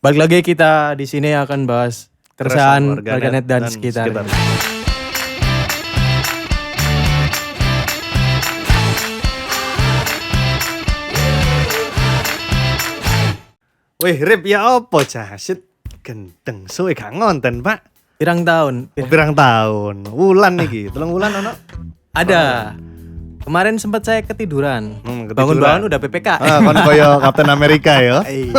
Balik lagi kita di sini akan bahas keresahan warganet dan sekitar. Wih, Rip ya opo jasit gendeng suwe gak ngonten, Pak. Pirang tahun? Pirang tahun. Wulan iki, 3 wulan ono. Ada. Kemarin sempat saya ketiduran. Ketiduran. Bangun-bangun udah PPK. Kon koyo Captain America ya. Iya.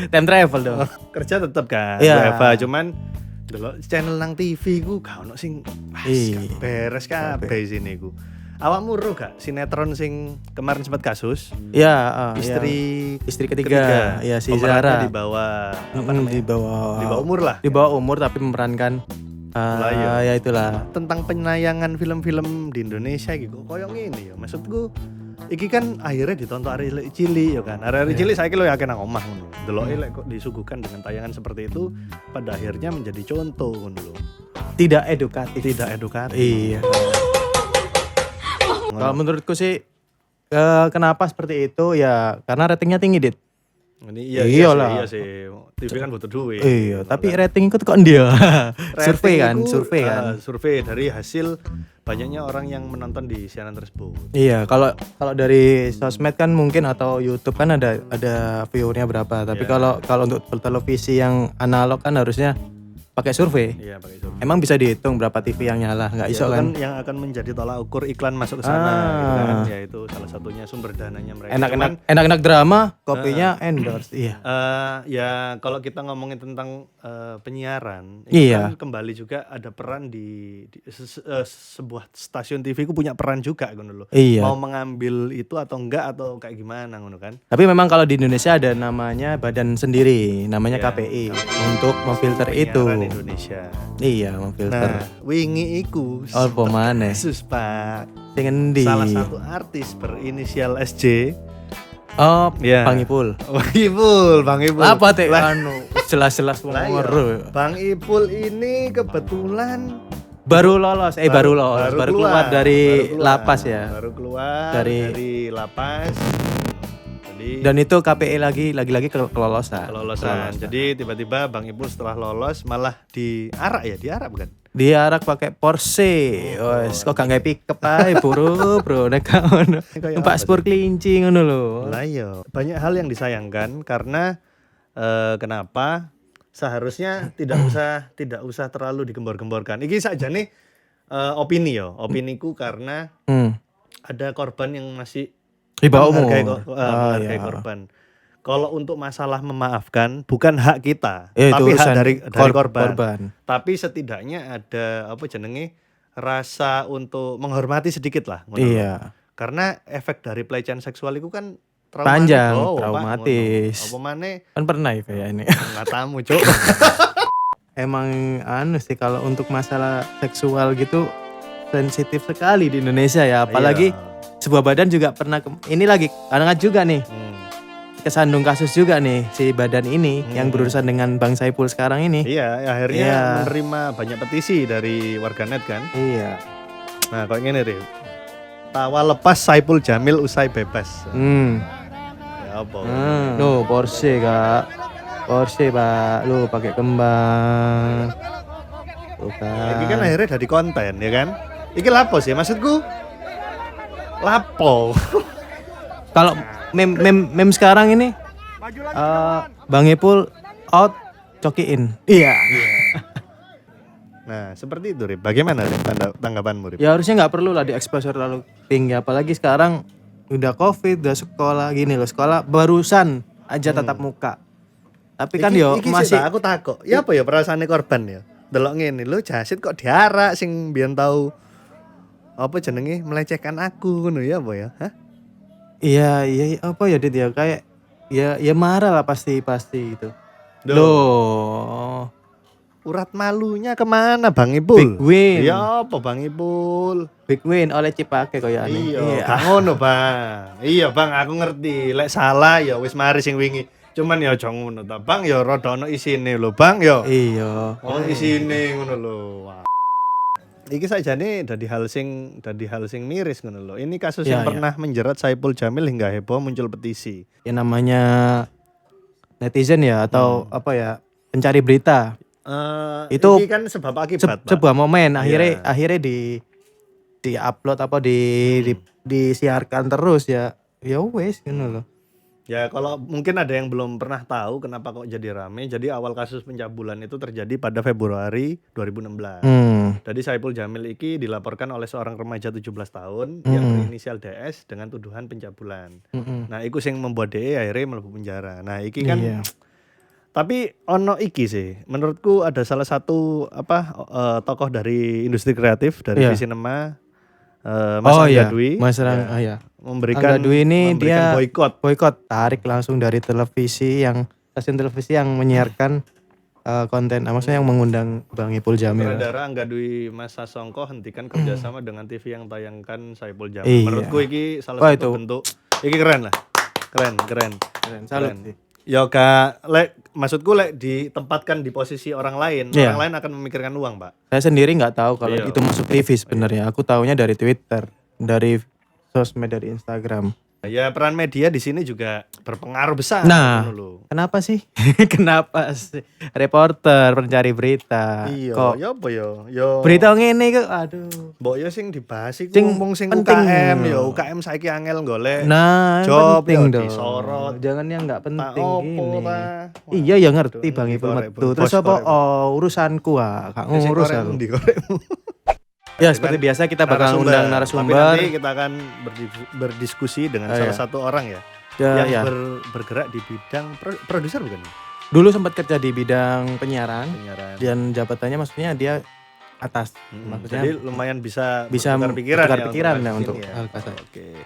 time travel dong. Kerja tetep kan. Iya. WFH cuman delok channel nang TV ku gak ono sing Iya. beres kabeh sini ku. Awakmu ro gak sinetron sing kemarin sempat kasus? Iya, Istri ketiga. Ya si Pemerannya Zara. di bawah Di bawah umur lah. Di bawah umur tapi memerankan ya itulah. Tentang penayangan film-film di Indonesia gitu koyo ngene ya. Maksudku iki kan akhirnya ditonton arek cilik ya kan. Arek cilik saiki lho yakin nang omah ngono. Deloke lek kok disuguhkan dengan tayangan seperti itu pada akhirnya menjadi contoh ngono lho. Tidak edukatif. Iya. Kalau menurutku sih kenapa seperti itu ya karena ratingnya tinggi, Dit. Ini Iyalah. iya sih. TV kan butuh duit. Iya, tapi rating itu kok dia. Survei kan. Survei dari hasil banyaknya orang yang menonton di siaran tersebut. Iya, kalau dari sosmed kan mungkin atau YouTube kan ada view-nya berapa. Tapi Iya. kalau untuk televisi yang analog kan harusnya pakai survei. Iya, pakai survei. Emang bisa dihitung berapa TV yang nyala, nggak Ya, iso itu kan? yang akan menjadi tolak ukur iklan masuk ke sana gitu kan. Ya itu salah satunya sumber dananya mereka. Enak-enak drama, kopinya endorse. Iya. Ya kalau kita ngomongin tentang penyiaran, itu Iya. kan kembali juga ada peran di sebuah stasiun TV ku punya peran juga ngono loh. Iya. Mau mengambil itu atau enggak atau kayak gimana ngono kan. Tapi memang kalau di Indonesia ada namanya badan sendiri, namanya Iya, KPI untuk memfilter itu. Penyiaran Indonesia. Iya, memfilter. Nah, wingi iku Apa maneh? kasus Pak. Sing endi? Salah satu artis berinisial SJ. Oh, Iya. Bang Ipul. Bang Ipul. Apa teh Lah, jelas-jelas lah iya. ngomong. Bang Ipul ini kebetulan Baru keluar dari lapas ya. Baru keluar Dari- dari lapas. Jadi Dan itu KPI lagi-lagi kelolosan. kelolosan. Jadi tiba-tiba Bang Ipul setelah lolos malah diarak bukan? Diarak pakai Porsche. Wes, kok gak nggak pick up ae, bro, nek ngono. Kayak Numpak apa sport kelinci ngono lho. Lah iya, banyak hal yang disayangkan karena kenapa seharusnya tidak usah terlalu digembor-gemborkan. Iki sakjane opiniku karena Hmm. ada korban yang masih Di bawah umur. menghargai iya. korban. Kalau untuk masalah memaafkan bukan hak kita, Ya, itu tapi hak urusan dari korban. korban. Tapi setidaknya ada rasa untuk menghormati sedikit lah. ngono lho. Iya. Karena efek dari pelecehan seksual itu kan Panjang, Pak, traumatis. ngono. Apa maneh Kan pernah ya kayak ini. ngatamu, Cuk. Emang sih kalau untuk masalah seksual gitu sensitif sekali di Indonesia ya, apalagi sebuah badan juga pernah ini lagi kadang juga nih kesandung kasus juga nih si badan ini yang berurusan dengan Bang Saipul sekarang ini. Iya, akhirnya Iya. menerima banyak petisi dari warganet kan. Iya. Nah, kok ngene, Rif. Tawa lepas Saipul Jamil usai bebas. Ya apa? Loh, Porsche Kak. Porsche Pak, lu pakai kembang. Tuh Ini kan. kan akhirnya dari konten ya kan. Iki lapo sih maksudku? Lapo. Kalau mem sekarang ini Bang Ipul out, cokiin. Iya. Nah, seperti itu, Rif. Bagaimana, Rif, tanggapanmu, Rif? Ya harusnya nggak perlu lah di-exposure terlalu tinggi, apalagi sekarang udah COVID, udah sekolah gini loh, sekolah barusan aja tatap muka. Tapi kan yo iki masih sih, Pak, aku takut. Ya apa ya perasaannya korban ya? Delok ngene lho, jasit kok diarak sing biyen tahu apa jenenge melecehkan aku ngono ya apa ya? Hah? iya apa ya Dit ya kayak ya marah lah pasti itu. Duh. Loh. Urat malunya kemana Bang Ipul? Big win. Ya apa Bang Ipul? Big win oleh Cipake koyane. Iya, gak ngono, Bang. Iya, Bang, aku ngerti. Lek salah ya wis mari sing wingi. Cuman ya aja ngono ta, Bang, ya rada ono isine lho, Bang, ya. Iya. Ono isine ngono lho. Wah. Iki sajane dadi hal sing miris ngono lho. Ini kasus Ya, yang pernah menjerat Saipul Jamil hingga heboh muncul petisi. Ya namanya netizen ya atau apa ya pencari berita. Itu ini kan sebab akibat, Pak. Sebuah momen Iya. akhirnya di upload apa disiarkan terus ya. Ya wes ngono loh. Ya kalau mungkin ada yang belum pernah tahu kenapa kok jadi rame. Jadi awal kasus pencabulan itu terjadi pada Februari 2016. Jadi Saipul Jamil iki dilaporkan oleh seorang remaja 17 tahun yang berinisial DS dengan tuduhan pencabulan. Nah, iku sing membuat DE akhirnya mlebu penjara. Nah, iki kan Iya. tapi ono iki sih. Menurutku ada salah satu tokoh dari industri kreatif dari Iya. Visinema, Mas Angga Dwi. Mas ya. Memberikan Angga Dwi ini dia boykot tarik langsung dari stasiun televisi yang menyiarkan konten, maksudnya yang mengundang Bang Ipul Jamil. Sutradara Angga Dwi Mas Sasongko hentikan kerjasama dengan TV yang tayangkan Saipul Jamil. Iya. Menurutku iki salah satu bentuk. Iki keren lah. Keren. Salut sih. Ya maksudku ditempatkan di posisi orang lain, orang lain akan memikirkan uang, Pak. Saya sendiri nggak tahu kalau itu masuk TV sebenarnya. Aku taunya dari Twitter, dari sosmed, dari Instagram. Ya peran media di sini juga berpengaruh besar. Nah, kenapa sih? Kenapa sih? Reporter, pencari berita. Iya, kok ya apa ya? Yo berita ngene kok, aduh. Mbok yo sing dibahas iku Sing ngomong sing penting. UKM, ya UKM saiki angel golek. Nah, job penting yo dong. disorot. Jangan yang nggak penting gini. Iya ya ngerti Bang Ipul metu. Terus apa urusanku gak ngurus aku. Ya seperti biasa kita bakal undang narasumber. Nanti kita akan berdiskusi dengan salah satu orang yang bergerak di bidang produser bukan? Dulu sempat kerja di bidang penyiaran. Dan jabatannya maksudnya dia atas. Maksudnya jadi lumayan bisa bertukar pikiran ya untuk hal kasar. Oke.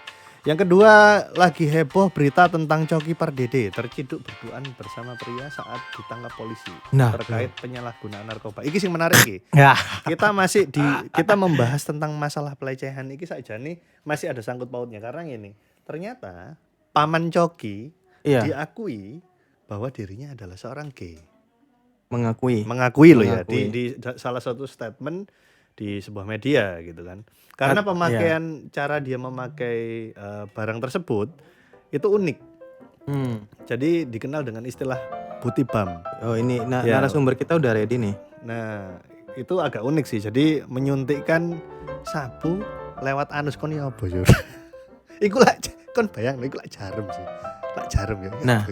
Yang kedua, lagi heboh berita tentang Coki Pardede terciduk berduaan bersama pria saat ditangkap polisi terkait penyalahgunaan narkoba. Iki sing menarik iki. Kita membahas tentang masalah pelecehan iki sakjane masih ada sangkut pautnya karena ini. Ternyata paman Coki diakui bahwa dirinya adalah seorang gay. Mengakui loh ya di salah satu statement di sebuah media gitu kan. Karena pemakaian cara dia memakai barang tersebut itu unik. Jadi dikenal dengan istilah butibam. Oh ini narasumber kita udah ready nih. Nah itu agak unik sih. Jadi menyuntikkan sabu lewat anus kon ya apa yo. Iku lah kon bayang iku lah jarum sih. Lah jarum ya. Nah.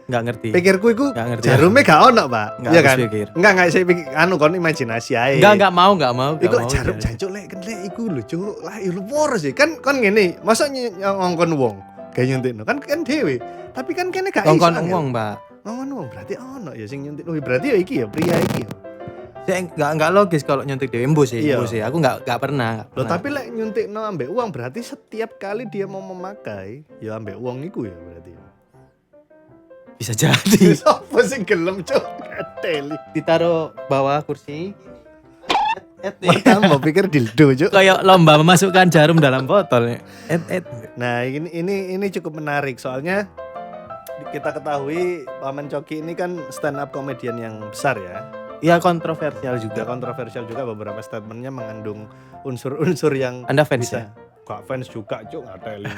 Nggak ngerti. Pikirku iku jarumnya gak ono, Pak. Iya kan? Enggak saya pikir kon imajinasi ae. Enggak mau. Iku jarum jancuk lek iku lho, Cuk. Lah ilu loro sih. Kan ngene, masa ngongkon wong gawe nyuntikno kan dhewe. Tapi kan kene gak iso. Ngongkon wong, Pak. Ngongkon wong berarti ono ya sing nyuntik. Oh, berarti ya iki ya pria iki ya. Saya enggak logis kalau nyuntik dhewe mbus sih. Aku enggak pernah. Loh, tapi lek nyuntikno ambek uang berarti setiap kali dia mau memakai ya ambek uang iku ya berarti. Bisa jadi. Sopo sing gelem, Cuk? Kateli. Ditaruh bawah kursi. Mata mau pikir dildo, Cuk. Kayak lomba memasukkan jarum dalam botol. Nah, ini cukup menarik soalnya kita ketahui Paman Coki ini kan stand up komedian yang besar ya. Iya, kontroversial juga beberapa statementnya mengandung unsur-unsur yang Anda fans ya? Gak fans juga, Cuk, ngateli.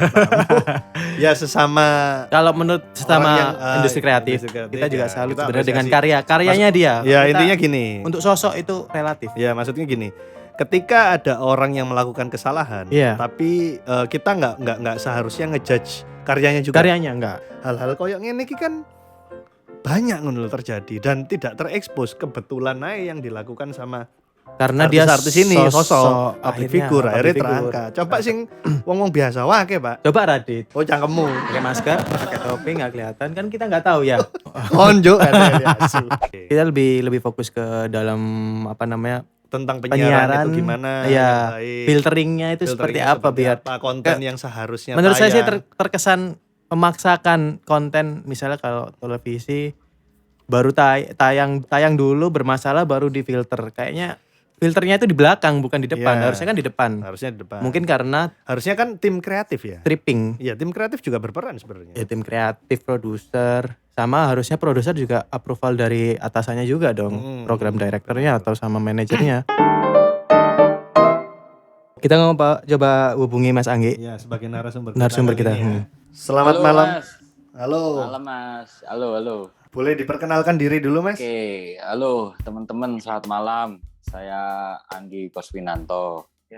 Ya sesama kalau menurut sesama industri kreatif kita juga salut sebenarnya dengan karyanya dia. Ya intinya gini. Untuk sosok itu relatif. Ya maksudnya gini. Ketika ada orang yang melakukan kesalahan, tapi kita nggak seharusnya ngejudge karyanya juga. Enggak. Hal-hal koyok ngene iki kan banyak ngono terjadi dan tidak terekspos kebetulan aja yang dilakukan sama karena dia artis ini sosok public figure akhirnya terangkat. Coba Dapat. sing wong biasa wae, Pak. Coba Radit. Oh, cangkemmu. Pakai masker, pakai topi nggak kelihatan kan kita nggak tahu ya. Konjo Kita lebih fokus ke dalam tentang penyiaran itu gimana? Ya, filteringnya itu seperti apa biar konten yang seharusnya menurut saya sih terkesan memaksakan konten, misalnya kalau televisi baru tayang dulu bermasalah baru difilter. Kayaknya filternya itu di belakang bukan di depan. Harusnya kan di depan. Mungkin karena harusnya kan tim kreatif ya. Stripping. Iya, tim kreatif juga berperan sebenarnya. Ya tim kreatif, produser, sama harusnya produser juga approval dari atasannya juga dong. Program directornya atau sama manajernya. Kita coba hubungi Mas Anggi. Ya, sebagai narasumber kita. Selamat malam. Halo. Malam, Mas. Halo. Boleh diperkenalkan diri dulu, Mas? Oke, halo teman-teman, selamat malam. Saya Anggi Koswinanto. Ya,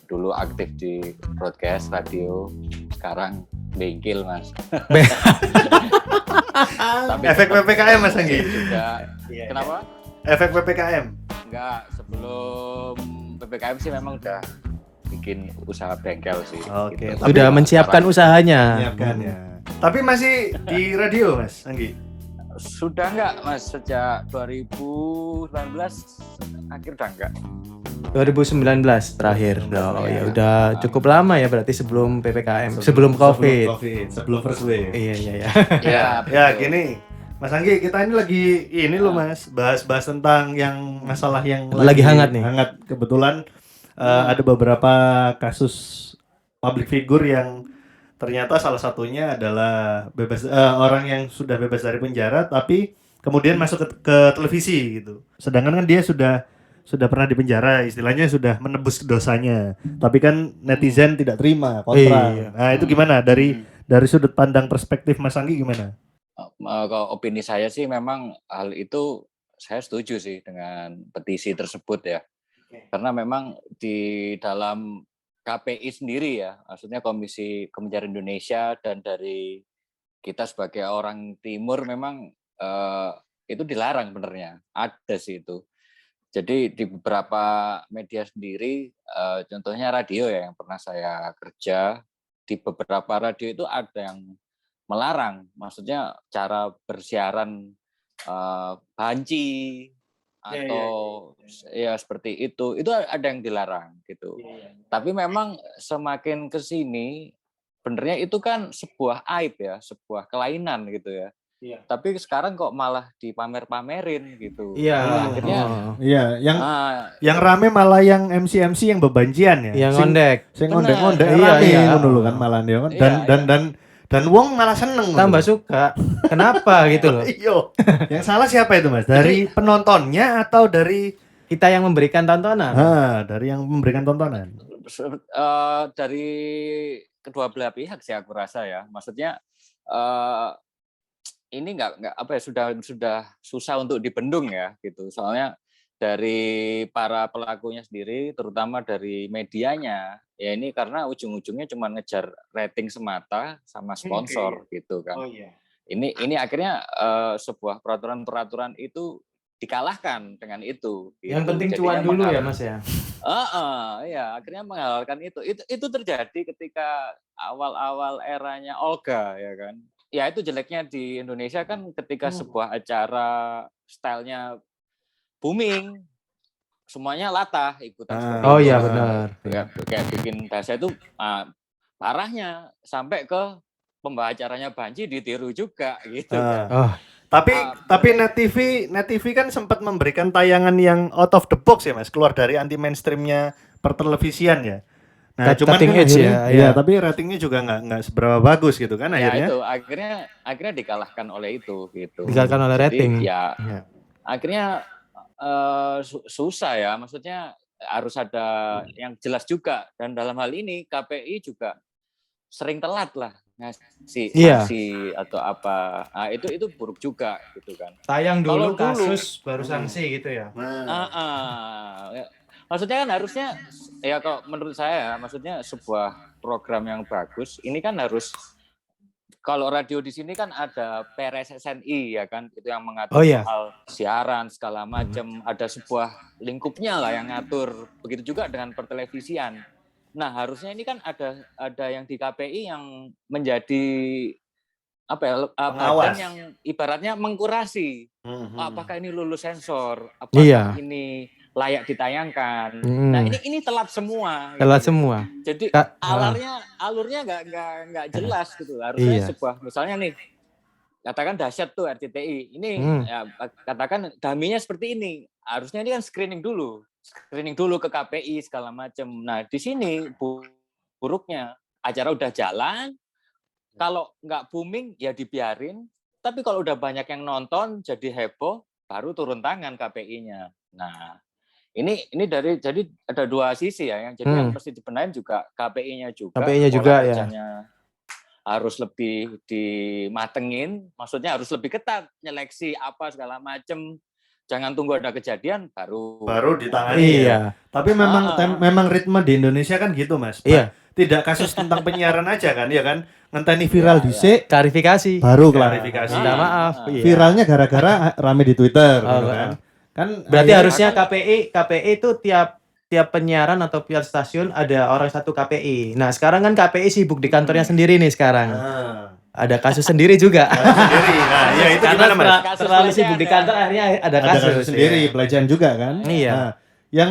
dulu aktif di broadcast radio, sekarang bengkel, Mas. Tapi Efek PPKM, Mas Anggi. juga. Kenapa? Efek PPKM. Enggak, sebelum PPKM sih memang udah bikin usaha bengkel sih. Oke, gitu. tapi Sudah menyiapkan usahanya. Menyiapkan ya. Tapi masih di radio, Mas Anggi? Sudah enggak, Mas, sejak 2019 akhir udah enggak. 2019 terakhir. Oh ya udah cukup lama ya berarti sebelum PPKM, sebelum COVID, COVID. sebelum first wave. Iya. Ya, Ya, betul. gini. Mas Anggi, kita ini lagi loh, Mas, bahas-bahas tentang yang masalah yang Lagi hangat nih. Hangat kebetulan ada beberapa kasus public figure yang ternyata salah satunya adalah orang yang sudah bebas dari penjara tapi kemudian masuk ke televisi gitu. Sedangkan kan dia sudah pernah di penjara, istilahnya sudah menebus dosanya. Tapi kan netizen tidak terima, kontra. Iya. Nah, itu gimana dari sudut pandang perspektif Mas Anggi gimana? Kalau opini saya sih memang hal itu saya setuju sih dengan petisi tersebut ya. Karena memang di dalam KPI sendiri ya, maksudnya Komisi Kementerian Indonesia dan dari kita sebagai orang timur memang itu dilarang benernya. Ada sih itu. Jadi di beberapa media sendiri, contohnya radio ya yang pernah saya kerja, di beberapa radio itu ada yang melarang, maksudnya cara bersiaran banci atau ya seperti itu ada yang dilarang gitu. Tapi memang semakin ke sini, benernya itu kan sebuah aib ya, sebuah kelainan gitu ya. Tapi sekarang kok malah dipamer-pamerin gitu. Iya. Akhirnya Iya, yang rame malah yang MC yang bebanjian ya. Yang ngondek. Sing Bener. ngondek-ngondek Iya, rame iya. ngono lho kan malah dia. Dan wong malah seneng. Tambah suka. Kenapa gitu loh? Iya. Yang salah siapa itu, Mas? Dari penontonnya atau dari Kita yang memberikan tontonan. dari yang memberikan tontonan? dari kedua belah pihak sih aku rasa ya. Maksudnya ini nggak apa ya sudah susah untuk dibendung ya gitu. Soalnya dari para pelakunya sendiri, terutama dari medianya, ya ini karena ujung-ujungnya cuma ngejar rating semata sama sponsor gitu kan. Ini akhirnya sebuah peraturan itu dikalahkan dengan itu. Gitu. Yang penting Jadinya cuan dulu ya Mas ya. Ya akhirnya menghalalkan itu. Itu terjadi ketika awal-awal eranya Olga ya kan. Ya itu jeleknya di Indonesia kan ketika sebuah acara stylenya booming, semuanya latah ikutan. Oh iya benar. Kayak bikin bahasa itu parahnya sampai ke pembawa acaranya Banji ditiru juga gitu. Tapi Net TV kan sempat memberikan tayangan yang out of the box ya Mas, keluar dari anti mainstreamnya pertelevisian ya. Nah, cuman kan akhirnya, tapi ratingnya juga nggak seberapa bagus gitu kan akhirnya. Ya itu akhirnya dikalahkan oleh itu gitu. Dikalahkan oleh rating. Jadi, ya. Akhirnya susah ya, maksudnya harus ada yang jelas juga dan dalam hal ini KPI juga sering telat lah ngasih sanksi atau apa. Nah, itu buruk juga gitu kan. Tayang dulu kasus baru sanksi gitu ya. Maksudnya kan harusnya ya kalau menurut saya maksudnya sebuah program yang bagus ini kan harus kalau radio di sini kan ada PRSSNI ya kan itu yang mengatur soal siaran segala macam, ada sebuah lingkupnya lah yang ngatur. Begitu juga dengan pertelevisian. Nah, harusnya ini kan ada yang di KPI yang menjadi badan yang ibaratnya mengkurasi. Apakah ini lulus sensor? Apakah ini layak ditayangkan? Nah, ini telat semua. Telat gitu. Semua. Jadi alurnya nggak jelas gitu. Harusnya sebuah misalnya nih katakan dahsyat tuh RCTI. Ini ya, katakan daminya seperti ini. Harusnya ini kan screening dulu ke KPI segala macam. Nah, di sini buruknya acara udah jalan, kalau nggak booming ya dibiarin, tapi kalau udah banyak yang nonton jadi heboh, baru turun tangan KPI-nya. Nah, ini jadi ada dua sisi ya, yang jadi yang mesti dibenahin juga KPI-nya juga. KPI-nya juga ya. harus lebih dimatengin, maksudnya harus lebih ketat nyeleksi apa segala macem. Jangan tunggu ada kejadian baru ditangani ya. Iya. Tapi memang ritme di Indonesia kan gitu, Mas. Iya. Tidak kasus tentang penyiaran aja kan, ya kan? Ngenteni viral Iya, dhisik, Klarifikasi. baru klarifikasi. Minta maaf. Iya. Viralnya gara-gara rame di Twitter gitu kan. Kan Berarti akhirnya harusnya KPI itu tiap penyiaran atau tiap stasiun ada orang satu KPI. Nah, sekarang kan KPI sibuk di kantornya sendiri nih sekarang. Ada kasus sendiri juga. sendiri. Nah, ya itu Karena gimana, Mas? terlalu sibuk di kantor akhirnya ada kasus sendiri, pelecehan juga kan? Iya. Nah,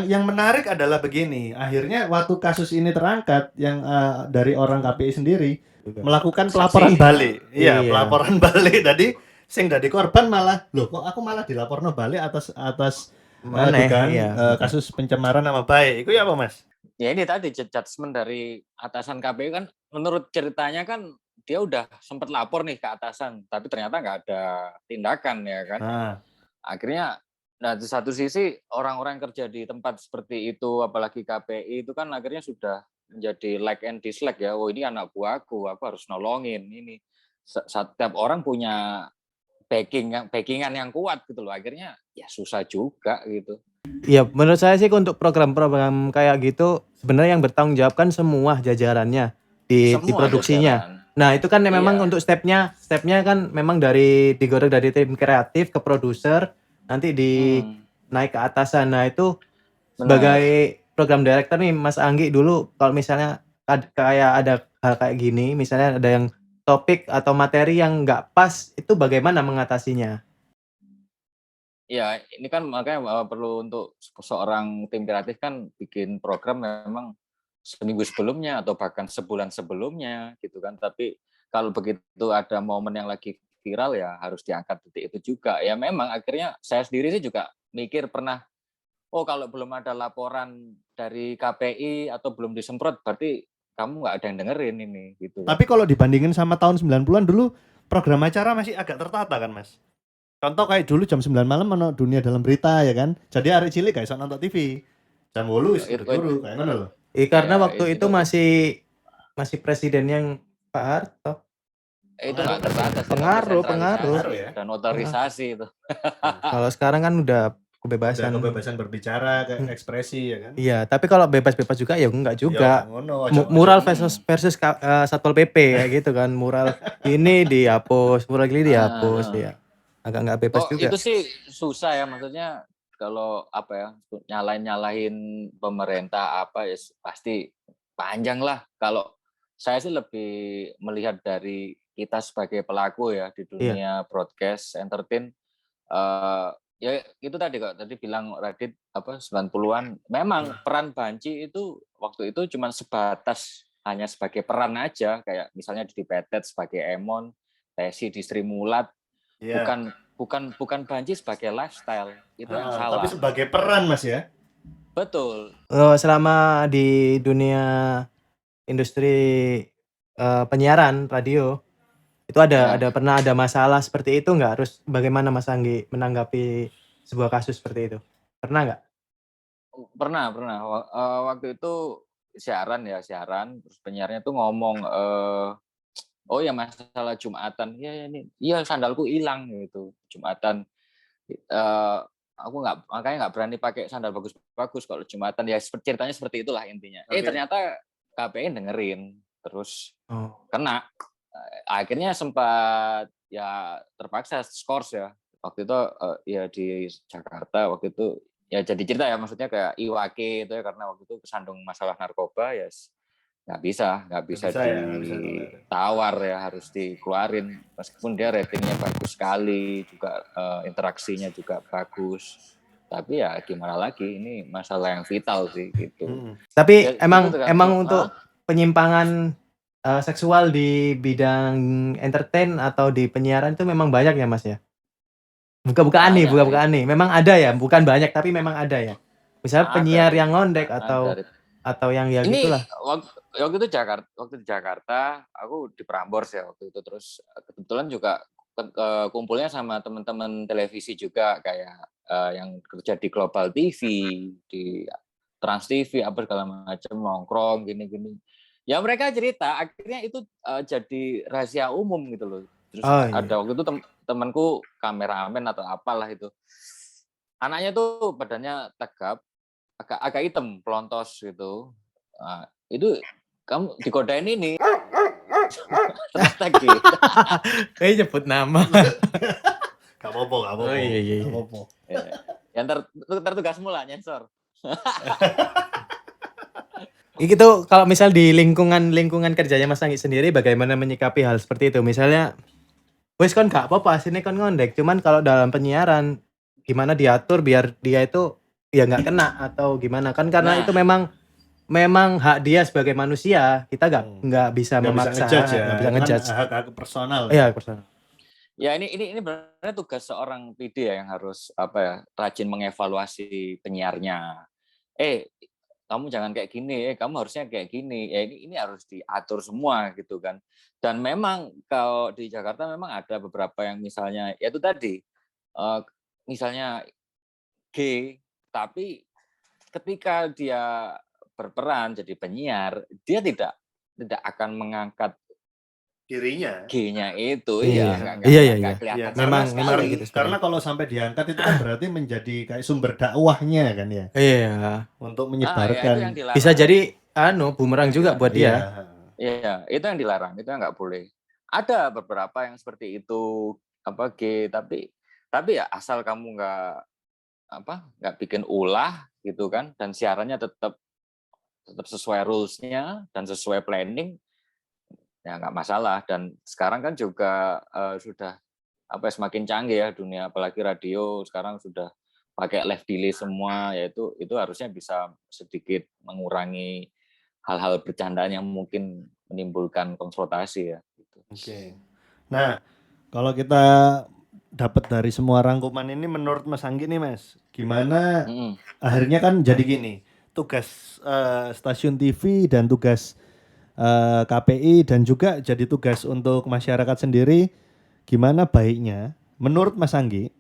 yang menarik adalah begini, akhirnya waktu kasus ini terangkat, yang dari orang KPI sendiri melakukan pelaporan balik. Iya, pelaporan balik. Tadi sing dadi korban malah, loh kok aku malah dilaporno balik atas dugaan kasus pencemaran nama baik. Itu ya apa, Mas? Ya ini tadi judgement dari atasan KPI kan, menurut ceritanya kan dia udah sempat lapor nih ke atasan, tapi ternyata nggak ada tindakan ya kan. Akhirnya, nah di satu sisi orang-orang yang kerja di tempat seperti itu, apalagi KPI itu kan akhirnya sudah menjadi like and dislike ya. Oh ini anak buahku, aku harus nolongin ini. Setiap orang punya backingan yang kuat gitu loh. Akhirnya ya susah juga gitu. Iya, menurut saya sih untuk program-program kayak gitu sebenarnya yang bertanggung jawab kan semua jajarannya di produksinya. Jajaran. Nah, itu kan memang untuk stepnya kan memang digoreng dari tim kreatif ke produser, nanti naik ke atasan. Nah, itu sebagai program director nih Mas Anggi dulu kalau misalnya kayak ada hal kayak gini, misalnya ada yang topik atau materi yang nggak pas, itu bagaimana mengatasinya? Ya, ini kan makanya perlu untuk seorang tim kreatif kan bikin program memang seminggu sebelumnya atau bahkan sebulan sebelumnya gitu kan. Tapi kalau begitu ada momen yang lagi viral ya harus diangkat detik itu juga. Ya memang akhirnya saya sendiri sih juga mikir pernah, oh kalau belum ada laporan dari KPI atau belum disemprot berarti kamu nggak ada yang dengerin ini gitu. Tapi kalau dibandingin sama tahun 90-an dulu program acara masih agak tertata kan, Mas? Contoh kayak dulu jam 9 malam ono Dunia Dalam Berita ya kan. Jadi arek cilik gak iso nonton TV. Jam 8 wis guru kayak ngono lho. Karena waktu itu masih presiden yang Pak Harto. Itu nggak terbatas. Pengaruh ya. Dan otorisasi itu. Kalau sekarang kan udah kebebasan berbicara, ekspresi ya kan. Iya, tapi kalau bebas-bebas juga ya enggak juga. Mural versus Satpol PP ya gitu kan. Mural ini dihapus, mural ini dihapus ya. Agak nggak bebas juga. Itu sih susah ya, maksudnya kalau apa ya, nyalahin pemerintah apa ya pasti panjang lah. Kalau saya sih lebih melihat dari kita sebagai pelaku ya di dunia broadcast entertain. Ya itu tadi kok tadi bilang Radit apa 90-an memang peran Banci itu waktu itu cuma sebatas hanya sebagai peran aja, kayak misalnya di Petet sebagai Emon, Tesi di Sri Mulat. Bukan Banci sebagai lifestyle itu yang salah. Tapi sebagai peran Mas ya. Betul. Selama di dunia industri penyiaran radio itu pernah ada masalah seperti itu nggak? Terus bagaimana Mas Anggi menanggapi sebuah kasus seperti itu? Pernah nggak? Pernah. Waktu itu siaran terus penyiarnya tuh ngomong oh ya masalah Jumatan, iya sandalku hilang gitu Jumatan. Aku makanya nggak berani pakai sandal bagus-bagus kalau Jumatan ya ceritanya seperti itulah intinya. Ternyata KPI dengerin terus kena. Akhirnya sempat ya terpaksa skors ya waktu itu ya di Jakarta waktu itu ya jadi cerita ya maksudnya kayak Iwake itu ya karena waktu itu kesandung masalah narkoba ya nggak bisa ditawar ya harus dikeluarin meskipun dia ratingnya bagus sekali juga interaksinya juga bagus tapi ya gimana lagi ini masalah yang vital sih gitu. Tapi ya, emang untuk penyimpangan seksual di bidang entertain atau di penyiaran itu memang banyak ya Mas ya? Buka-bukaan nih, memang ada ya, bukan banyak tapi memang ada ya. Misalnya penyiar yang ngondek atau yang ya gitulah. Waktu di Jakarta, aku di Prambors ya waktu itu terus kebetulan juga kumpulnya sama teman-teman televisi juga kayak yang kerja di Global TV, di Trans TV apa segala macam nongkrong gini-gini. Ya mereka cerita, akhirnya itu jadi rahasia umum gitu loh. Terus Oh iya. ada waktu itu temanku kameramen atau apalah itu. Anaknya tuh badannya tegap, agak hitam, pelontos gitu. Nah, itu kamu dikodain ini ternyata gitu. Nyebut nama. Gak apa-apa, gak apa-apa. Oh iya iya. Gak apa-apa. Ya, ntar tugasmu lah nyensor. Itu kalau misal di lingkungan kerjanya Mas Anggi sendiri bagaimana menyikapi hal seperti itu? Misalnya, wes kan gak apa-apa, sini kan ngondek. Cuman kalau dalam penyiaran gimana diatur biar dia itu ya nggak kena atau gimana kan karena itu Nah, memang hak dia sebagai manusia. Kita nggak bisa Nggak bisa memaksa, ngejudge ya. nggak bisa Itu kan ngejudge. hak personal. Iya, personal. ya ini benar tugas seorang PD ya yang harus apa ya rajin mengevaluasi penyiarnya. Kamu jangan kayak gini, kamu harusnya kayak gini. Ya ini harus diatur semua gitu kan. Dan memang kalau di Jakarta memang ada beberapa yang misalnya ya itu tadi misalnya G, tapi ketika dia berperan jadi penyiar, dia tidak akan mengangkat Dirinya. G-nya itu, Iya. nggak Iya. kelihatan Iya, sama Memang sekali. gitu sebenarnya. karena kalau sampai diangkat itu kan berarti menjadi kayak sumber dakwahnya kan ya Iya. untuk Ya, itu menyebarkan. yang dilarang. Bisa jadi bumerang Yang juga dilarang. buat dia. Iya, itu yang dilarang, itu yang nggak boleh. Ada beberapa yang seperti itu apa G, tapi ya asal kamu nggak bikin ulah gitu kan, dan siarannya tetap sesuai rules-nya dan sesuai planning, ya nggak masalah. Dan sekarang kan juga sudah semakin canggih ya dunia, apalagi radio sekarang sudah pakai live delay semua, yaitu itu harusnya bisa sedikit mengurangi hal-hal bercandaan yang mungkin menimbulkan konfrontasi ya. Gitu. Oke. Nah, kalau kita dapat dari semua rangkuman ini menurut Mas Anggi nih Mas, gimana akhirnya kan jadi gini, tugas stasiun TV dan tugas KPI dan juga jadi tugas untuk masyarakat sendiri, gimana baiknya menurut Mas Anggi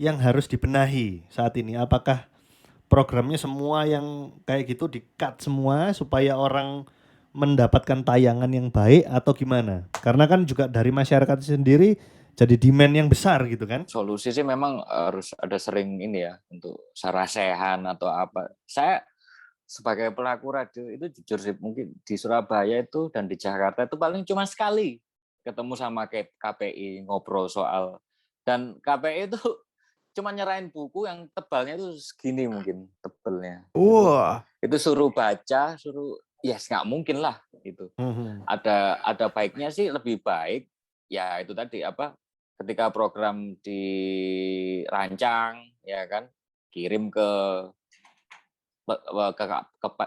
yang harus dibenahi saat ini? Apakah programnya semua yang kayak gitu di-cut semua supaya orang mendapatkan tayangan yang baik atau gimana? Karena kan juga dari masyarakat sendiri jadi demand yang besar gitu kan? Solusi sih memang harus ada sering ini ya untuk sarasehan atau apa. Saya sebagai pelaku radio itu jujur sih mungkin di Surabaya itu dan di Jakarta itu paling cuma sekali ketemu sama KPI ngobrol soal, dan KPI itu cuma nyerahin buku yang tebalnya itu segini mungkin tebalnya. Wah. Itu suruh baca, yes nggak mungkin lah itu. Ada baiknya sih, lebih baik ya itu tadi ketika program dirancang ya kan, kirim ke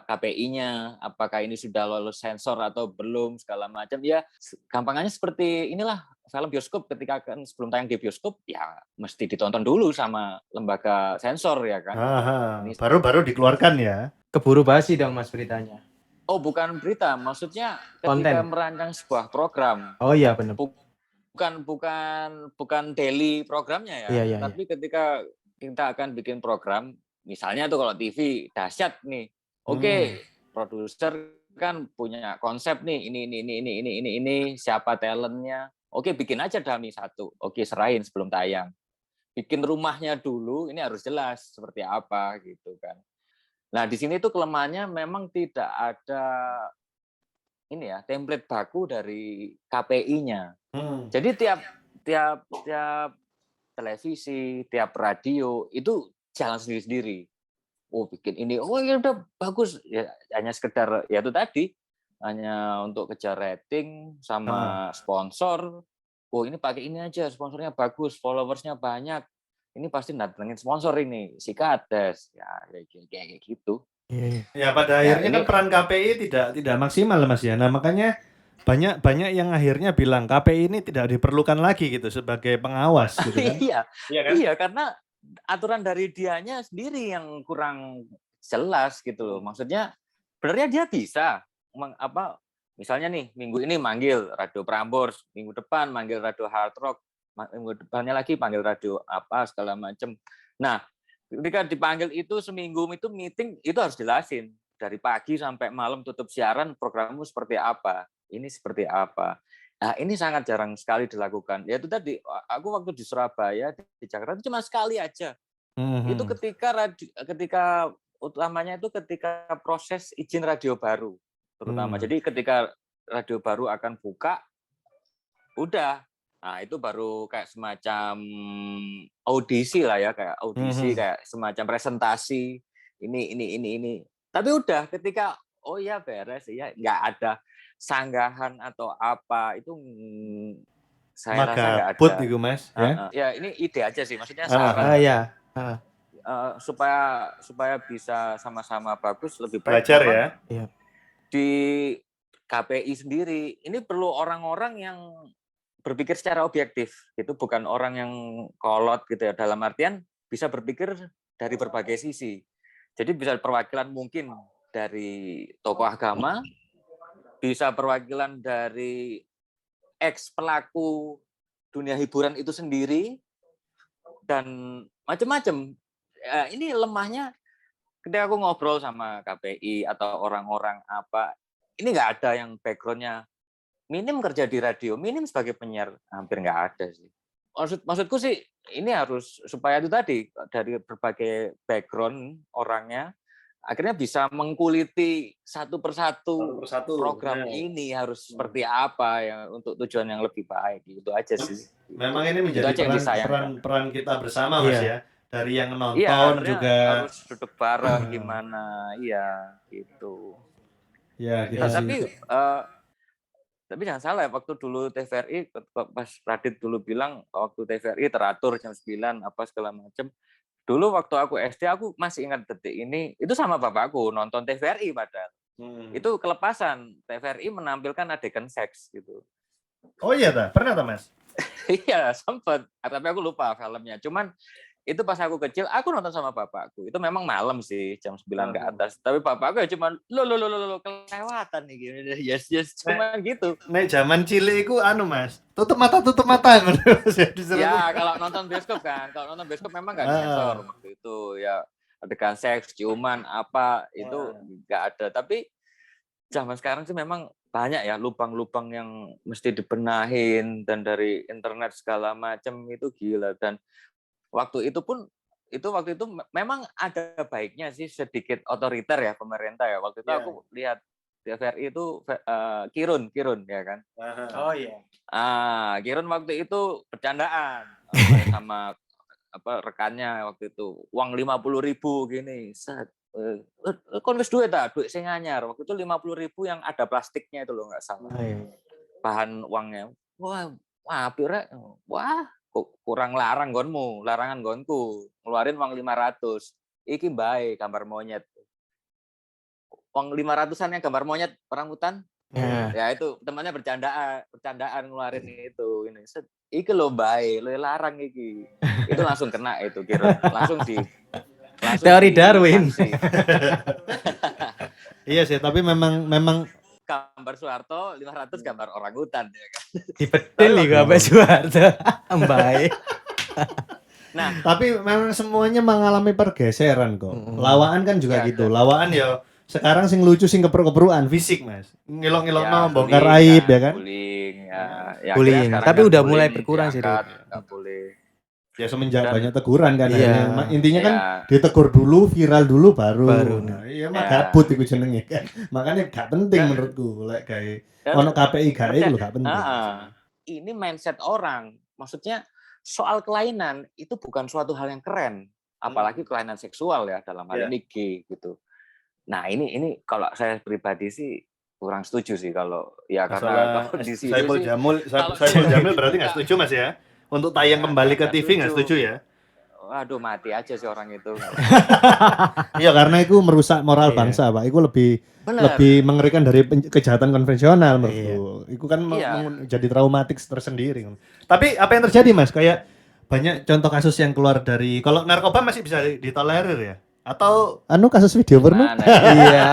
KPI-nya, apakah ini sudah lolos sensor atau belum segala macam ya. Gampangannya seperti inilah film bioskop, ketika kan sebelum tayang di bioskop ya mesti ditonton dulu sama lembaga sensor ya kan. Baru dikeluarkan ya. Keburu basi dong Mas beritanya. Oh, bukan berita, maksudnya ketika Konten. merancang sebuah program. Oh iya benar. Bukan daily programnya ya, Iya. tapi ketika kita akan bikin program, misalnya tuh kalau TV dahsyat nih, oke, produser kan punya konsep nih, ini, siapa talentnya, oke bikin aja dummy satu, oke serahin sebelum tayang, bikin rumahnya dulu, ini harus jelas seperti apa gitu kan. Nah di sini tuh kelemahannya memang tidak ada ini ya template baku dari KPI-nya. Jadi tiap televisi, tiap radio itu jalan sendiri-sendiri. Oh bikin ini, oh ya udah bagus, ya hanya sekedar ya itu tadi, hanya untuk kejar rating sama sponsor. Oh ini pakai ini aja, sponsornya bagus, followersnya banyak, ini pasti datengin sponsor ini, Sikades, ya kayak gitu. Ya pada akhirnya kan peran KPI tidak maksimal Mas ya. Nah makanya banyak yang akhirnya bilang KPI ini tidak diperlukan lagi gitu sebagai pengawas gitu kan. Iya, karena aturan dari dianya sendiri yang kurang jelas gitu loh. Maksudnya sebenarnya dia bisa misalnya nih minggu ini manggil Radio Prambors, minggu depan manggil Radio Hard Rock, minggu depannya lagi panggil radio apa segala macam. Nah, ketika dipanggil itu seminggu itu meeting itu harus jelasin. dari pagi sampai malam tutup siaran, programmu seperti apa, ini seperti apa. Nah, ini sangat jarang sekali dilakukan. Ya itu tadi, aku waktu di Surabaya, di Jakarta itu cuma sekali aja. Itu ketika utamanya itu ketika proses izin radio baru, terutama. Jadi ketika radio baru akan buka, udah. Nah, itu baru kayak semacam audisi lah ya, kayak audisi, kayak semacam presentasi. Ini. Tapi udah ketika, oh ya beres, ya nggak ada sanggahan atau apa, itu saya rasa nggak ada. Magabut itu Mas, ya. Ya ini ide aja sih, maksudnya saran. Supaya bisa sama-sama bagus, lebih baik Belajar ya. Di KPI sendiri ini perlu orang-orang yang berpikir secara objektif, itu bukan orang yang kolot gitu ya, dalam artian bisa berpikir dari berbagai sisi. Jadi bisa perwakilan mungkin dari tokoh agama, bisa perwakilan dari ex pelaku dunia hiburan itu sendiri, dan macam-macam. Ini lemahnya ketika aku ngobrol sama KPI atau orang-orang apa, ini nggak ada yang background-nya minim kerja di radio, minim sebagai penyiar, hampir nggak ada sih. Maksudku sih ini harus supaya itu tadi dari berbagai background orangnya akhirnya bisa mengkuliti satu persatu program ini harus seperti apa ya untuk tujuan yang lebih baik, itu aja sih. Memang ini menjadi peran kita bersama Mas ya, dari yang nonton juga harus duduk bareng gimana, iya gitu. Ya, gitu. Tapi jangan salah ya, waktu dulu TVRI, pas Radit dulu bilang waktu TVRI teratur jam 9 apa segala macam. Dulu waktu aku SD, aku masih ingat detik ini, itu sama bapakku nonton TVRI padahal. Itu kelepasan, TVRI menampilkan adegan seks gitu. Oh iya pernah Mas? Iya, sempat. Tapi aku lupa filmnya. Cuman itu pas aku kecil, aku nonton sama bapakku. Itu memang malam sih, jam 9 ke atas. Tapi bapakku ya cuma lo kelewatan nih gini. Yes, cuma gitu. Nek zaman cilik iku Mas. Tutup mata ya, kalau nonton bioskop kan. Kalau nonton bioskop memang enggak disensor waktu itu ya. Adegan seks, ciuman apa itu enggak ada. Tapi zaman sekarang sih memang banyak ya lubang-lubang yang mesti dibenahin, dan dari internet segala macam itu gila. Dan waktu itu memang ada baiknya sih, sedikit otoriter ya pemerintah ya. Waktu itu aku lihat TVRI itu Kirun ya kan. Oh iya. Kirun waktu itu bercandaan sama rekannya waktu itu, uang 50.000 gini. Kon wis duit sing anyar. Waktu itu 50.000 yang ada plastiknya itu loh, nggak salah. Bahan uangnya. Wah, pire. Wah, kurang larangan gonku, ngeluarin uang 500. Iki bae gambar monyet. Uang 500-an yang gambar monyet orang hutan. Ya itu temannya bercandaan ngeluarin itu. Iki lo bae, lo larang iki. Itu langsung kena itu kira. Langsung teori Darwin. Iya sih, tapi memang gambar Soeharto 500 gambar orang hutan ya kan. Dipetil nih gambar Soeharto. Baik. Nah, tapi memang semuanya mengalami pergeseran kok. Lawaan kan juga gitu. Lawaan ya sekarang sing lucu sing keper-keperuan fisik Mas. Ngelok-ngelokno bongkar aib ya kan. Bullying. Tapi udah mulai berkurang sih. Enggak boleh. Ya semenjak banyak teguran kan. Intinya kan ditegur dulu, viral dulu baru. Nah, iya mah gabut iku jenenge kan. Makanya gak penting menurutku lek gawe ono KPI gawe itu gak penting. Ini mindset orang. Maksudnya soal kelainan itu bukan suatu hal yang keren, apalagi kelainan seksual ya, dalam hal ini gay gitu. Nah, ini kalau saya pribadi sih kurang setuju sih kalau ya karena di sini Saiful Jamil berarti nggak setuju Mas ya? Untuk tayang kembali ke TV nggak setuju ya? Waduh, mati aja sih orang itu. Iya, karena itu merusak moral bangsa, Pak. Itu lebih mengerikan dari kejahatan konvensional menurutku. Itu kan jadi traumatik tersendiri. Tapi apa yang terjadi Mas? Kayak banyak contoh kasus yang keluar dari, kalau narkoba masih bisa ditolerir ya? Atau kasus video porno? Iya.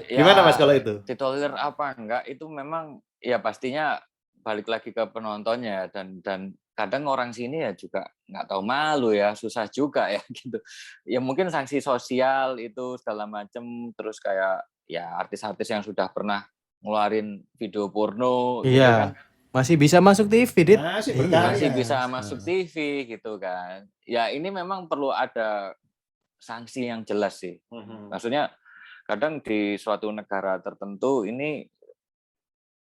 Gimana Mas kalau itu? Ditolerir apa enggak? Itu memang ya pastinya balik lagi ke penontonnya dan kadang orang sini ya juga nggak tahu malu ya, susah juga ya gitu. Ya mungkin sanksi sosial itu segala macem, terus kayak ya artis-artis yang sudah pernah ngeluarin video porno gitu kan, Iya. Masih bisa masuk TV, Dit. Masih Iya. berkarya. masih bisa masuk TV gitu kan. Ya ini memang perlu ada sanksi yang jelas sih. Maksudnya kadang di suatu negara tertentu ini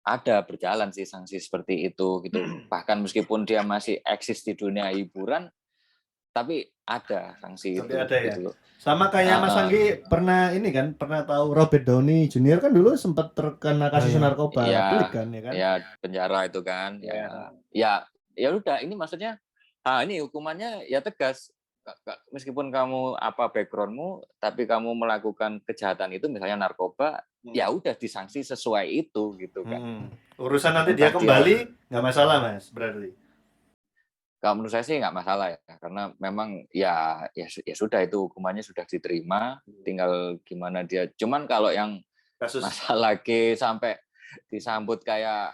ada berjalan sih sanksi seperti itu gitu. Bahkan meskipun dia masih eksis di dunia hiburan, tapi ada sanksi Tapi itu ada ya? gitu loh. Sama kayak Mas Anggi pernah ini kan, pernah tahu Robert Downey Jr. kan dulu sempat terkena kasus narkoba pelik kan ya kan? Ya penjara itu kan. Ya udah ini maksudnya ini hukumannya ya tegas. Meskipun kamu apa backgroundmu, tapi kamu melakukan kejahatan itu misalnya narkoba, ya udah disanksi sesuai itu gitu kan. Urusan nanti dia kembali nggak masalah Mas berarti. Kalau menurut saya sih nggak masalah ya, karena memang ya sudah itu hukumannya sudah diterima, tinggal gimana dia. Cuman kalau yang Kasus masalah lagi sampai disambut kayak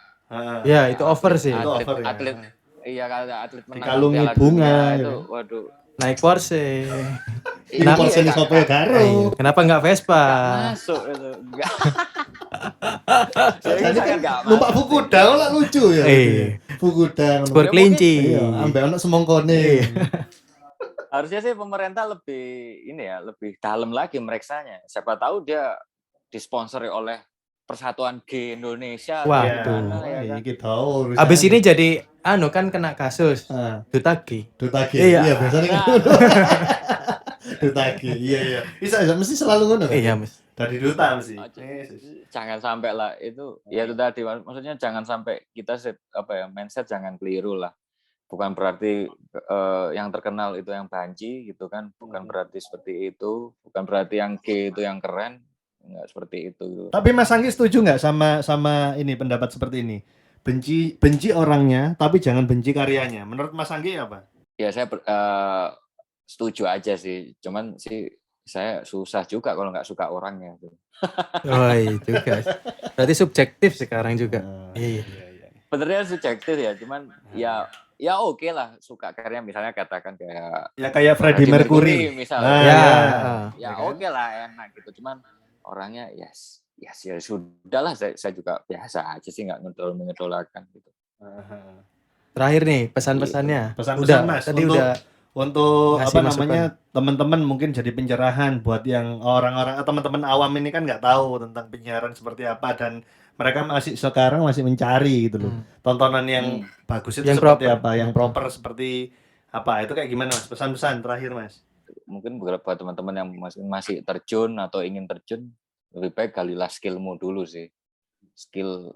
Ya, itu over sih. atlet iya kayak atlet menang dikalungi Piala bunga Dunia ya. itu, waduh. Naik Porsche. Ini Porsche ini sopo ya karo. Iya. Kenapa nggak Vespa? Masuk itu. Enggak. Jadi kan numpak Fukuda lah lucu ya. Iya. Fukuda Sport kelinci. Iya, ambek ono semongkone. Harusnya sih pemerintah lebih lebih dalam lagi mereksanya. Siapa tahu dia disponsori oleh Persatuan G Indonesia. Waduh. Ya kan? Iki tahu. Abis ini jadi kan kena kasus Duta G. Duta G. Iya. Iya, biasanya kan. Duta G. Iya. Bisa mesti selalu ngono kan? Iya, Mas. Dari duta mesti. Jangan sampai lah itu. Ya itu tadi maksudnya jangan sampai kita mindset jangan keliru lah. Bukan berarti yang terkenal itu yang banci gitu kan. Bukan berarti seperti itu. Bukan berarti yang G itu yang keren. Enggak seperti itu. Tapi Mas Anggi setuju nggak sama ini pendapat seperti ini? Benci orangnya, tapi jangan benci karyanya. Menurut Mas Anggi apa? Ya saya setuju aja sih. Cuman sih saya susah juga kalau nggak suka orangnya. Oh itu guys. Berarti subjektif sekarang juga. Iya. Sebenarnya subjektif ya. Cuman ya oke lah suka karyanya, misalnya katakan kayak Ya kayak Freddie Mercury misalnya. Ya oke lah enak gitu. Cuman orangnya ya sudahlah, saya juga biasa aja sih, nggak terlalu mengidolakan gitu. Terakhir nih pesan-pesannya. Pesan-pesan Mas tadi untuk ngasih apa namanya teman-teman mungkin jadi pencerahan buat yang orang-orang atau teman-teman awam ini kan nggak tahu tentang penyiaran seperti apa dan mereka sekarang masih mencari gitu loh. Tontonan yang bagus itu yang seperti proper. apa, yang proper seperti apa, itu kayak gimana Mas? Pesan-pesan terakhir Mas. Mungkin beberapa teman-teman yang masih terjun atau ingin terjun, lebih baik galilah skillmu dulu sih. Skill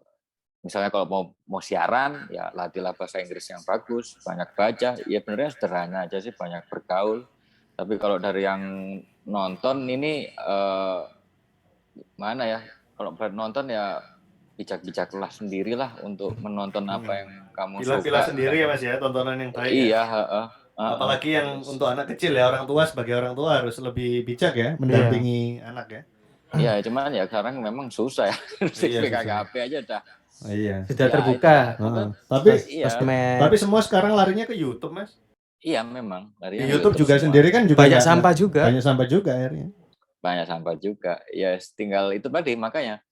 misalnya kalau mau siaran ya latihlah bahasa Inggris yang bagus, banyak baca. Ya benernya sederhana aja sih, banyak bergaul. Tapi kalau dari yang nonton ini mana ya? Kalau nonton ya bijak-bijaklah sendirilah untuk menonton apa yang kamu suka. Pilih-pilih sendiri ya Mas ya, tontonan yang baik. Iya, apalagi yang untuk anak kecil ya, orang tua sebagai orang tua harus lebih bijak ya mendampingi anak ya. Iya, cuman ya sekarang memang susah ya. PKKP aja dah. Iya. Sudah terbuka. Tapi semua sekarang larinya ke YouTube Mas. Iya memang. Di YouTube juga semua. Sendiri kan juga banyak sampah juga. Banyak sampah juga akhirnya. Banyak sampah juga. Ya tinggal itu tadi, makanya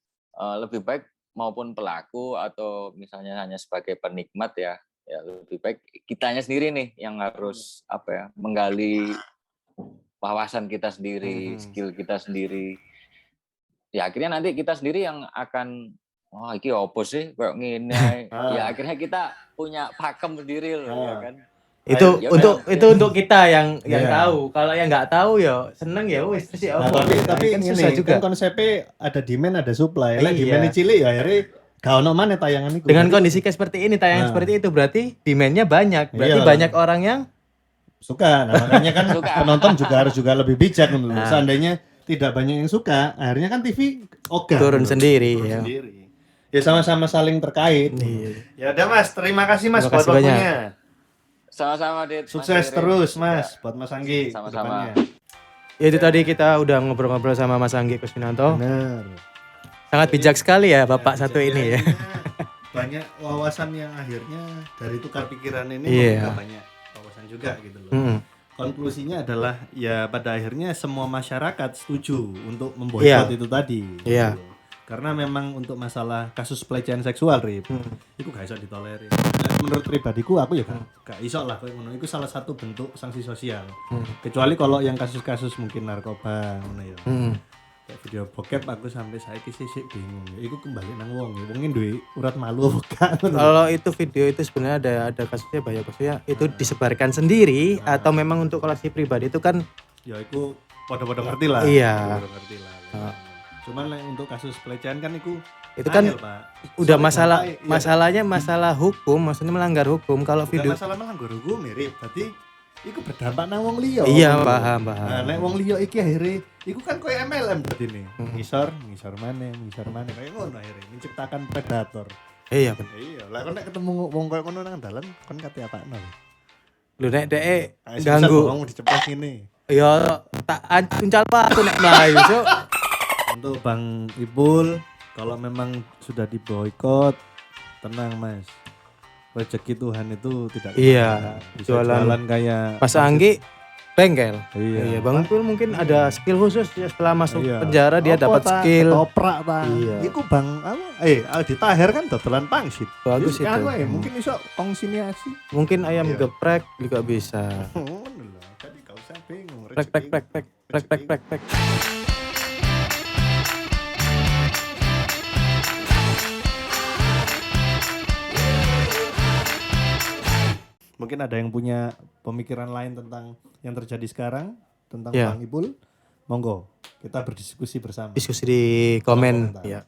lebih baik maupun pelaku atau misalnya hanya sebagai penikmat ya lebih baik kitanya sendiri nih yang harus menggali wawasan kita sendiri, skill kita sendiri. Ya akhirnya nanti kita sendiri yang akan iki opo sih kayak ngene. Ya akhirnya kita punya pakem sendiri loh ya kan. Itu untuk kita yang tahu. Kalau yang nggak tahu ya seneng ya wis terus ya opo. Tapi kan ini susah juga. Kan konsepnya ada demand ada supply. Lah demand cilik ya akhirnya gak ono maneh tayangan itu. Dengan kondisi kayak seperti ini, tayangan seperti itu berarti demand-nya banyak. Berarti banyak orang yang suka. Nah, makanya kan penonton harus juga lebih bijak menurut. Seandainya tidak banyak yang suka, akhirnya kan TV turun sendiri ya. Ya sama-sama saling terkait. Ya udah Mas, terima kasih Mas buat waktunya. Sama-sama Dit. Sukses terus Mas buat Mas Anggi. Sama-sama. Ya itu tadi kita udah ngobrol-ngobrol sama Mas Anggi Kusminanto. Benar. Sangat bijak sekali ya Bapak satu ini ya. banyak wawasan yang akhirnya dari tukar pikiran ini Iya. membuka banyak wawasan juga gitu loh. Mm. Konklusinya adalah ya pada akhirnya semua masyarakat setuju untuk memboikot Iya. itu tadi. Iya. Gitu. Karena memang untuk masalah kasus pelecehan seksual, Rip, itu gak iso ditolerir. Nah, menurut pribadiku aku ya gak iso lah koyo ngono. Itu salah satu bentuk sanksi sosial. Kecuali kalau yang kasus-kasus mungkin narkoba ngono ya. Kayak video bokep aku sampai saiki sih bingung. Iku kembali nang wong. Wongin duwe urat malu apa gak? Kalau itu video itu sebenarnya ada kasusnya banyak kasusnya itu disebarkan sendiri atau memang untuk koleksi pribadi itu kan Ya iku podo-podo ngerti lah. Iya. Podo ngerti lah. Cuman lah untuk kasus pelecehan kan itu kan angel, Pak. udah Soalnya bapak, iya, masalahnya masalah hukum, maksudnya melanggar hukum. Kalau bukan video masalah melanggar hukum mirip. Berarti iku berdampak nang wong liya. iya paham. Nah, nek wong liya iki akhirnya iku kan koyo MLM berarti nih. Ngisor maneh kayak ngono akhirnya menciptakan predator. Iya bener. Iya, lah kon nek ketemu wong koyo ngono nang dalan kon kate apakno. Lu nek dek Ganggu ganggu wong diceplos ngene. ya tak uncal aku nek mlayu so. Untuk Bang Ipul, kalau memang sudah diboikot, tenang Mas. Rezeki Tuhan itu tidak Iya, kemana. Bisa jualan. jualan kayak Pas Anggi bengkel. Iya. Iya, Bang Ipul mungkin ada skill khusus ya setelah masuk Iya. penjara dia Apa dapat ta? skill. Ketoprak ta. Iya. Iku Bang Aldi Tahir kan dodolan pangsit. Bagus Jadi, itu. mungkin iso konsiniasi. Mungkin ayam Iya. geprek juga bisa. Ngono lho. Jadi gak usah bingung. Prek prek prek prek prek prek prek prek. Mungkin ada yang punya pemikiran lain tentang yang terjadi sekarang tentang Iya. Bang Ipul. Monggo, kita berdiskusi bersama. Diskusi di komen Komentar. ya.